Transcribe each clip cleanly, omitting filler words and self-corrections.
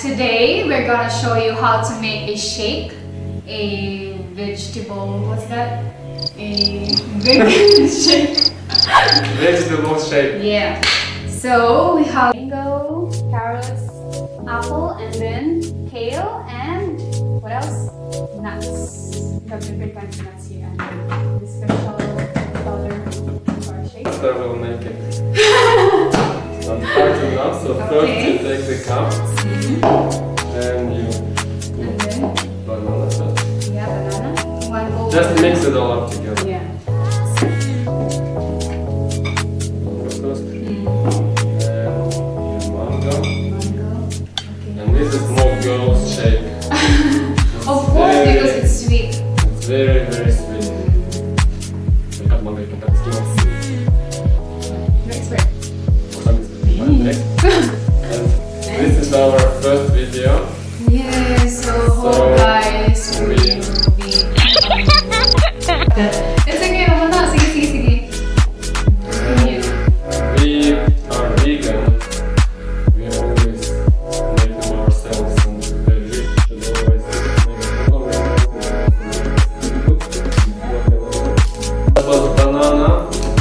today we're gonna show you how to make a shake, a vegetable, what's that? A vegan shake. Vegetable shake. Yeah. So we have mango, carrots, apple, and then kale, and what else? Nuts. We have different kinds of nuts here, and the special powder for our shake. So we'll make it. Some parts of nuts. So first you take the cup, then you put banana first. Yeah, banana. One bowl. Just mix it all up together. Yeah. First. Then mango. Mango. Okay. And this is more girls shake. Of course, because it's sweet. It's very, very sweet. You cut mango, you can cut skin. You're expert. For some reason, and this is our first video. Yeah, so hope guys we will be it's okay, wala. Sige. We are vegan. We always make them ourselves, and the rich should always make them. That was banana,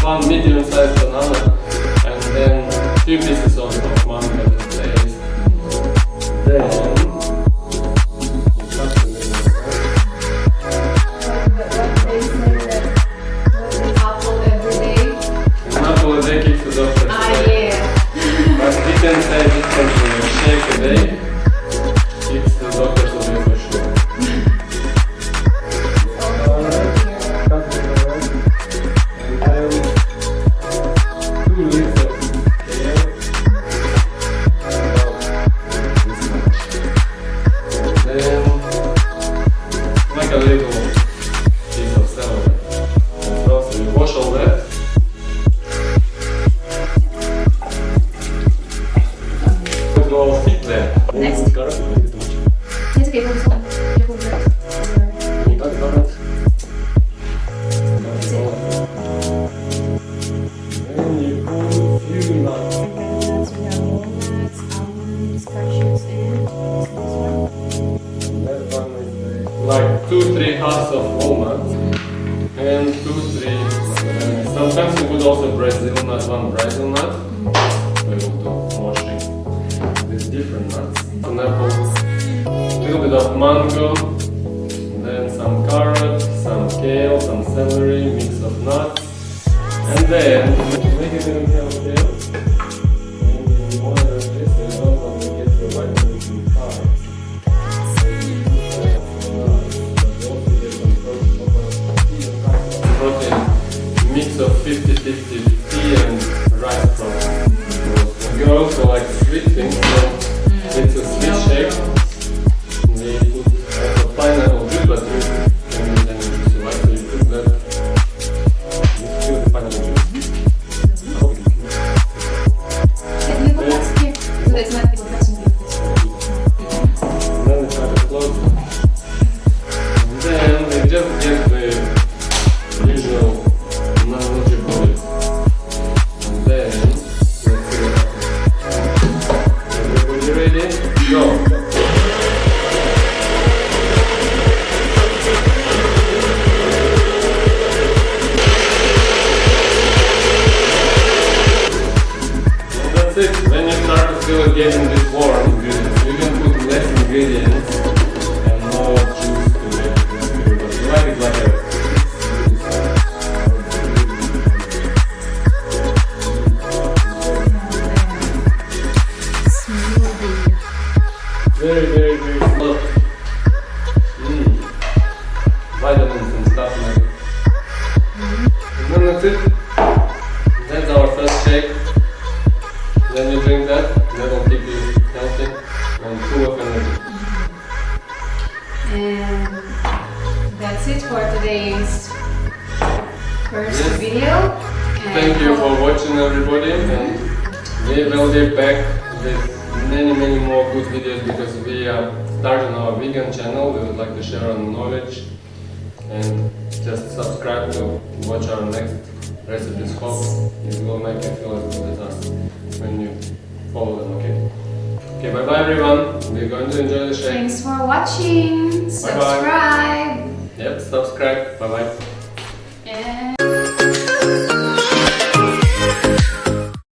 one medium-sized banana, and then 2 pieces of mango to taste. Then like a little piece of celery. And also you wash all that. It will fit there. Next. Carrot. It's okay, focus on. You got carrot. Then you put a few nuts. Nuts, we have walnuts, almonds, cashews, and That one is like 2-3 hearts of walnuts and 2-3. Sometimes you put also Brazil nut, one Brazil nut. We will do more shake with different nuts. An apple, a little bit of mango, then some carrot, some kale, some celery, mix of nuts, and then make it in kale. And you want to this, so you don't want to get the vitamins and carbs. Protein mix of 50-50 tea and rice protein. We also like sweet things, so it's a sweet shake. We put also pineapple juice, but you can use any juice you like, so you put that. You feel the pineapple juice. can we put nuts here? So it's not people touching it. And then we try to close it. And then we just get the usual non-legible. And then let's see what happens. Everybody ready? Go! And that's it. When you start to feel getting this warm ingredients, you can put less ingredients and more juice to it. But you like it like a very, very, very full of vitamins and stuff like that. And then that's it. That's our first shake. Then you drink that. That will keep you healthy and full of energy. And that's it for today's first Yes. video. And Thank you for watching, everybody, and we will be back with many more good videos because we are starting our vegan channel. We would like to share our knowledge and just subscribe to watch our next recipes. Hope it will make you feel as good as us when you follow them, okay? Okay, bye bye everyone. We're going to enjoy the shake. Thanks for watching. Subscribe. Yep, subscribe. Bye bye.